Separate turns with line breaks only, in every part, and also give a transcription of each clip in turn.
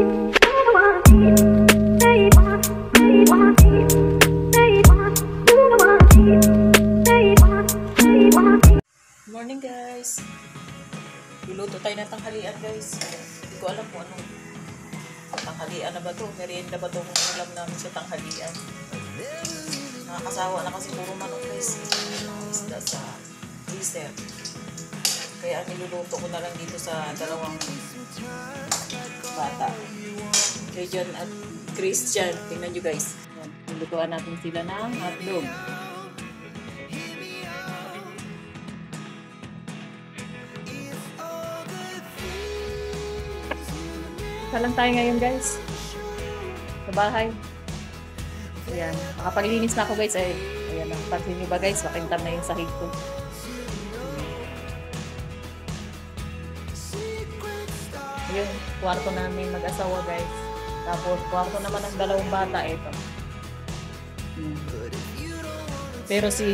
Morning guys. Luluto tayo ng tanghalian guys. Hindi ko alam kung anong tanghalian na ba to. Merienda ba to kung ulam namin sa tanghalian. Nakakasawa na kasi puro manok guys. Isda sa freezer. Kaya niluluto ko na lang dito sa dalawang bata. Rejan at Christian. Tingnan nyo guys. Lulutuan natin sila ng hotdog. Isa lang tayo ngayon guys sa bahay. Ayan, makapaglilinis na ako guys. Ayan, pansin nyo ba guys, makintab na yung sahig ko. Yun, kwarto namin mag-asawa guys. Tapos kwarto naman ng dalawang bata ito. Pero si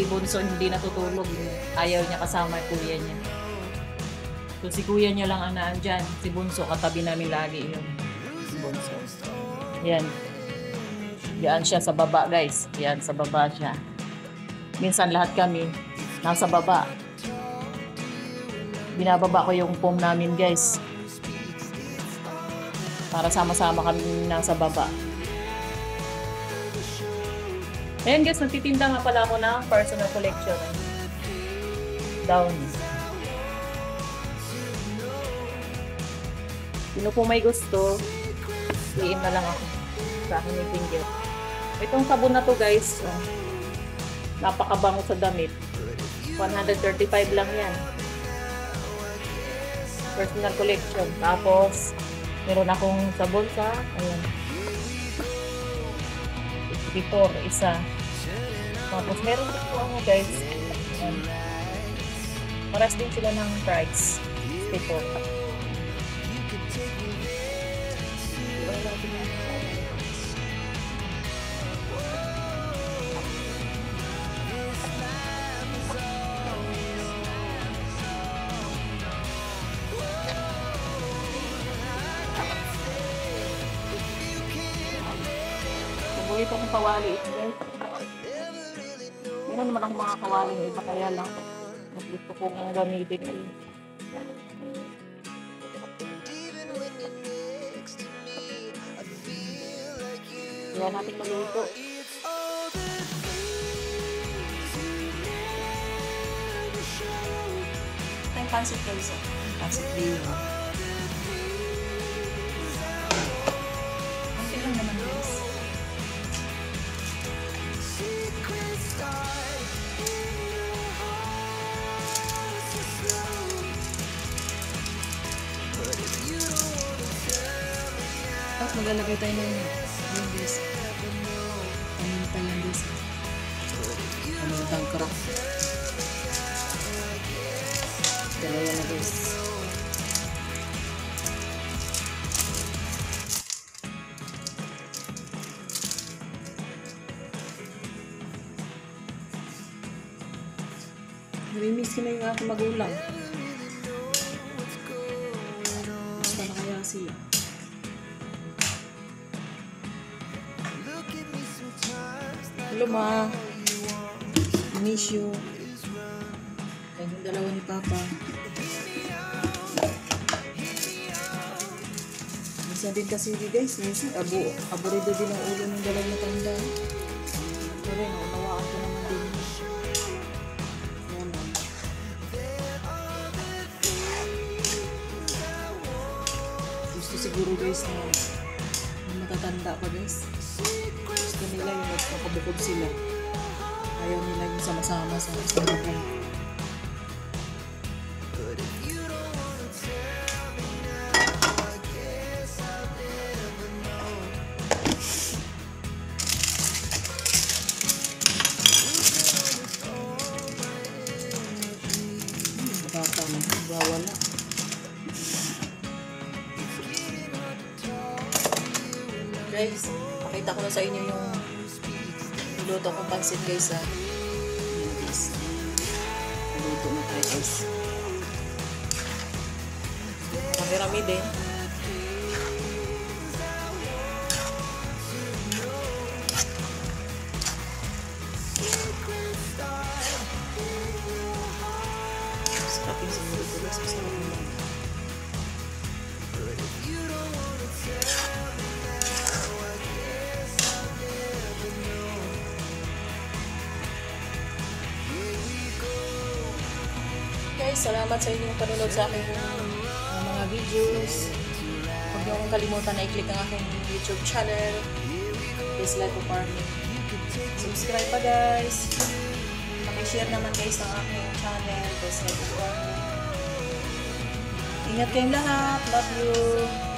Bunso hindi natutulog. Ayaw niya kasama yung kuya niya. So si kuya niya lang ang naandyan. Si Bunso, katabi namin lagi yun. Si Bunso. Yan. Yan siya sa baba guys. Yan, sa baba siya. Minsan lahat kami nasa baba. Binababa ko yung foam namin guys. Para sama-sama kami nasa baba. Ayan guys, nagtitinda nga pala ako ng personal collection. Downy. Sino po may gusto, PM na lang ako sa akin yung finger. Itong sabon na to guys, napakabango sa damit. 135 lang yan. Personal collection. Tapos, meron akong sabon sa, ayan. 54, isa. Tapos, meron dito ako guys. Paras din sila ng price. 54. Buhay pa kong kawali ito guys. Meron naman akong mga kawali ng iba, kaya lang gusto kong gamitin ito. Kaya natin maluto. Ito yung pancit guys. Pancit green. Ang lang naman guys. Tapos maglalagay tayo ng guys. Ano tayo yung guys? Ano yung tangkara? Dalawa na guys. Namimiss ko na yung aking magulang. Basta na kaya sila. Hello ma. Miss you. Yan yung dalawa ni Papa. Minsan din kasi guys, minsan aburido din ang ulo ng dalawang matanda. Pero naunawaan ko naman din. Gusto siguro guys na matatanda pa guys. Gusto nila yung magpapabukod sila. Ayaw nila yung sama-sama sa bukod. Baka magwawala. Guys, pakita ko na sa inyo yung niluto kong pansit guys ha. Ayan guys. Niluto na tayo guys. Marami din.
guys, masarap naman. Guys, salamat sa inyong panunod sa aking mga videos. Huwag niyo akong kalimutan na i-click ang aking YouTube channel, This Life of Farming. Subscribe pa guys. Paki-share naman guys ang aking channel, This Life of Farming. Ingat kayong lahat. Love you.